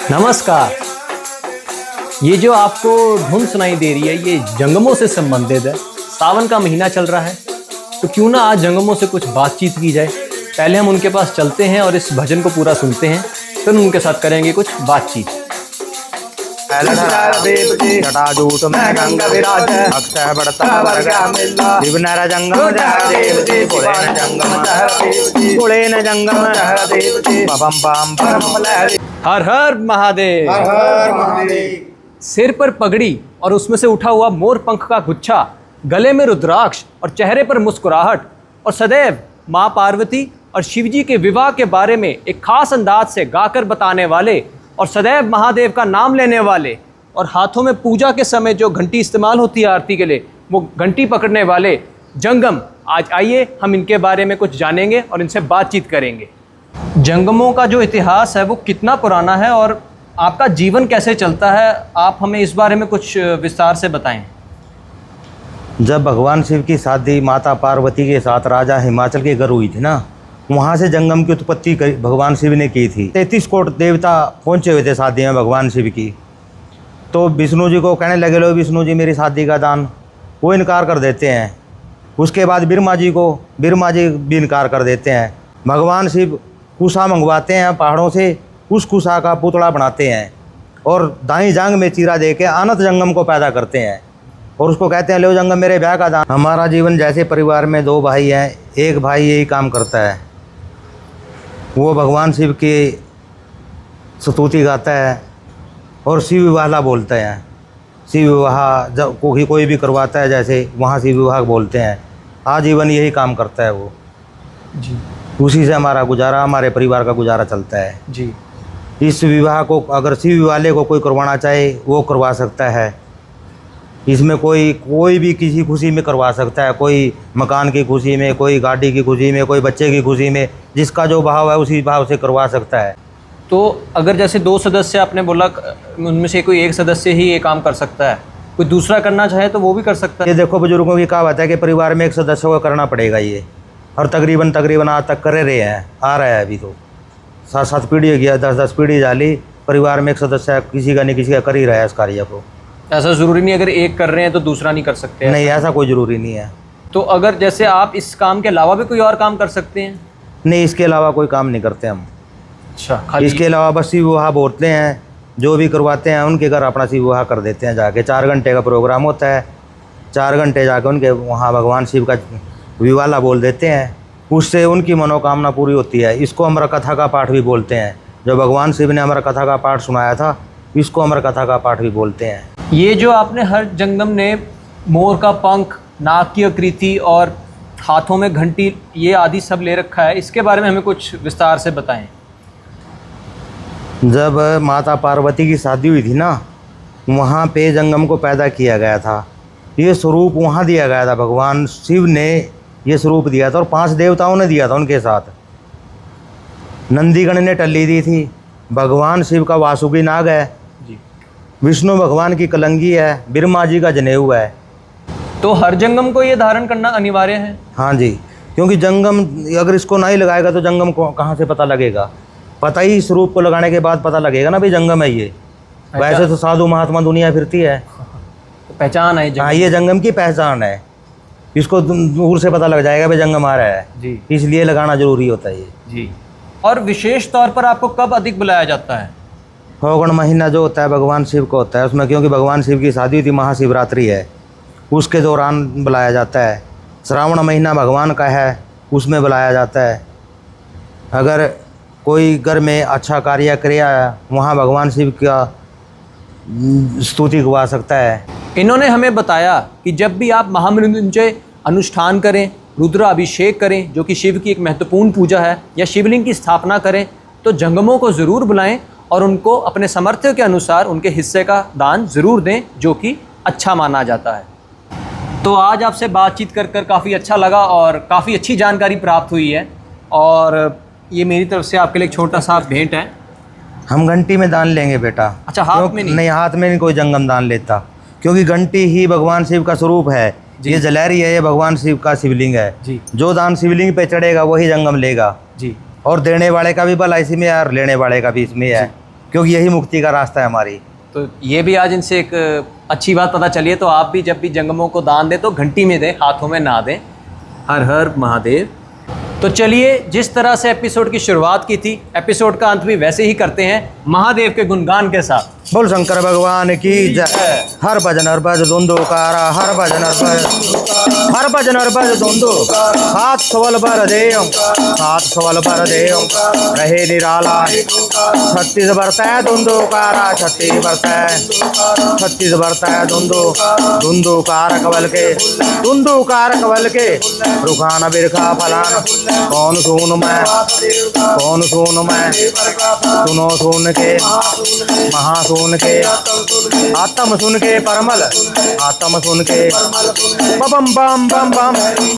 नमस्कार। ये जो आपको धुन सुनाई दे रही है ये जंगमों से संबंधित है। सावन का महीना चल रहा है तो क्यों ना आज जंगमों से कुछ बातचीत की जाए। पहले हम उनके पास चलते हैं और इस भजन को पूरा सुनते हैं, फिर उनके साथ करेंगे कुछ बातचीत। जटाजूट में गंगा विराज अक्षय बढ़ता वर्गा मिला विघ्नहर जंगम देव जी पुणे न जंगम देव जी बम बम परम लहरी। हर हर महादेव। हर हर महादेव। सिर पर पगड़ी और उसमें से उठा हुआ मोर पंख का गुच्छा, गले में रुद्राक्ष और चेहरे पर मुस्कुराहट, और सदैव माँ पार्वती और शिवजी के विवाह के बारे में एक खास अंदाज से गाकर बताने वाले, और सदैव महादेव का नाम लेने वाले, और हाथों में पूजा के समय जो घंटी इस्तेमाल होती है आरती के लिए वो घंटी पकड़ने वाले जंगम, आज आइए हम इनके बारे में कुछ जानेंगे और इनसे बातचीत करेंगे। जंगमों का जो इतिहास है वो कितना पुराना है और आपका जीवन कैसे चलता है, आप हमें इस बारे में कुछ विस्तार से बताएं। जब भगवान शिव की शादी माता पार्वती के साथ राजा हिमाचल के घर हुई थी ना, वहाँ से जंगम की उत्पत्ति भगवान शिव ने की थी। 33 कोट देवता पहुँचे हुए थे शादी में भगवान शिव की। तो विष्णु जी को कहने लगे, लो विष्णु जी मेरी शादी का दान, वो इनकार कर देते हैं। उसके बाद बिरमा जी भी इनकार कर देते हैं। भगवान शिव कुशा मंगवाते हैं पहाड़ों से, उस कुशा का पुतला बनाते हैं और दाई जांग में चीरा दे के अनंत जंगम को पैदा करते हैं और उसको कहते हैं, लो जंगम मेरे ब्याह का दान। हमारा जीवन जैसे परिवार में 2 भाई हैं, एक भाई यही काम करता है, वो भगवान शिव की स्तुति गाता है और शिव विवाह बोलते हैं। शिव विवाह जब कोई भी करवाता है जैसे वहाँ शिव विवाह बोलते हैं। आजीवन यही काम करता है वो जी। उसी से हमारा गुजारा, हमारे परिवार का गुजारा चलता है जी। इस विवाह को अगर शिव वाले को कोई करवाना चाहे वो करवा सकता है। इसमें कोई भी किसी खुशी में करवा सकता है, कोई मकान की खुशी में, कोई गाड़ी की खुशी में, कोई बच्चे की खुशी में, जिसका जो भाव है उसी भाव से करवा सकता है। तो अगर जैसे 2 सदस्य आपने बोला, उनमें से कोई एक सदस्य ही ये काम कर सकता है, कोई दूसरा करना चाहे तो वो भी कर सकता है। ये देखो बुजुर्गों की कहावत है कि परिवार में एक सदस्य को करना पड़ेगा ये, और तकरीबन आज तक कर रहे हैं, आ रहा है। अभी तो 7 पीढ़ी गया, 10 पीढ़ी डाली, परिवार में एक सदस्य किसी का नहीं किसी का कर ही रहा है इस कार्य को। ऐसा ज़रूरी नहीं अगर एक कर रहे हैं तो दूसरा नहीं कर सकते। नहीं, ऐसा कोई ज़रूरी नहीं है। तो अगर जैसे आप इस काम के अलावा भी कोई और काम कर सकते हैं? नहीं, इसके अलावा कोई काम नहीं करते हम। अच्छा, खाली इसके अलावा बस शिव विवाह बोलते हैं, जो भी करवाते हैं उनके घर अपना शिव विवाह कर देते हैं जाके। 4 घंटे का प्रोग्राम होता है, 4 घंटे जाके उनके वहाँ भगवान शिव का विवाह बोल देते हैं, उससे उनकी मनोकामना पूरी होती है। इसको अमर कथा का पाठ भी बोलते हैं। जो भगवान शिव ने अमर कथा का पाठ सुनाया था, इसको अमर कथा का पाठ भी बोलते हैं। ये जो आपने हर जंगम ने मोर का पंख, नाक की आकृति और हाथों में घंटी ये आदि सब ले रखा है, इसके बारे में हमें कुछ विस्तार से बताएं। जब माता पार्वती की शादी हुई थी ना, वहाँ पे जंगम को पैदा किया गया था। ये स्वरूप वहाँ दिया गया था, भगवान शिव ने ये स्वरूप दिया था और 5 देवताओं ने दिया था उनके साथ। नंदीगण ने टल्ली दी थी, भगवान शिव का वासुकी नाग है जी, विष्णु भगवान की कलंगी है, बिरमा जी का जनेऊ है। तो हर जंगम को ये धारण करना अनिवार्य है? हाँ जी, क्योंकि जंगम अगर इसको नहीं लगाएगा तो जंगम को कहाँ से पता लगेगा। पता ही स्वरूप को लगाने के बाद पता लगेगा ना भाई जंगम है ये। वैसे तो साधु महात्मा दुनिया फिरती है, तो पहचान है हाँ, ये जंगम की पहचान है। इसको दूर से पता लग जाएगा भाई जंगम आ रहा है जी, इसलिए लगाना जरूरी होता है ये जी। और विशेष तौर पर आपको कब अधिक बुलाया जाता है? फाल्गुन महीना जो होता है भगवान शिव को होता है उसमें, क्योंकि भगवान शिव की शादी हुई थी, महाशिवरात्रि है, उसके दौरान बुलाया जाता है। श्रावण महीना भगवान का है, उसमें बुलाया जाता है। अगर कोई घर में अच्छा कार्य क्रिया है, वहाँ भगवान शिव का स्तुति गवा सकता है। इन्होंने हमें बताया कि जब भी आप महामृत्युंजय अनुष्ठान करें, रुद्र अभिषेक करें जो कि शिव की एक महत्वपूर्ण पूजा है, या शिवलिंग की स्थापना करें, तो जंगमों को ज़रूर बुलाएं और उनको अपने सामर्थ्य के अनुसार उनके हिस्से का दान ज़रूर दें, जो कि अच्छा माना जाता है। तो आज आपसे बातचीत कर काफ़ी अच्छा लगा और काफ़ी अच्छी जानकारी प्राप्त हुई है, और ये मेरी तरफ से आपके लिए एक छोटा सा भेंट है। हम घंटी में दान लेंगे बेटा। अच्छा, हाथ में नहीं? नहीं, हाथ में नहीं कोई जंगम दान लेता, क्योंकि घंटी ही भगवान शिव का स्वरूप है। ये जलहरी है, ये भगवान शिव का शिवलिंग है जी। जो दान शिवलिंग पे चढ़ेगा वही जंगम लेगा जी। और देने वाले का भी भला इसी में है और लेने वाले का भी इसमें है। क्योंकि यही मुक्ति का रास्ता है हमारी। तो ये भी आज इनसे एक अच्छी बात पता चली है। तो आप भी जब भी जंगमों को दान दें तो घंटी में दें, हाथों में ना दें। हर हर महादेव। तो चलिए, जिस तरह से एपिसोड की शुरुआत की थी, एपिसोड का अंत भी वैसे ही करते हैं महादेव के गुणगान के साथ। बोल शंकर भगवान की जय। हर भजन हर भज धुंधुकारा, हर भजन हर भज, हर भजन हर भज धुंधुकारा। हाथ सवल भर देओ, हाथ सवल भर देओ, रहे निराला। छत्तीस बरतै धुंधुकारा, छत्तीस बरतै, छत्तीस बरतै धुंधुकार कवल के, धुंधुकार कवल के। रुखान बिरखा फलान, कौन सुन मैं, कौन सुन मैं। सुनो सुन के महा सुन के, आत्म सुन के परमल, आत्म सुन के बम बम बम बम।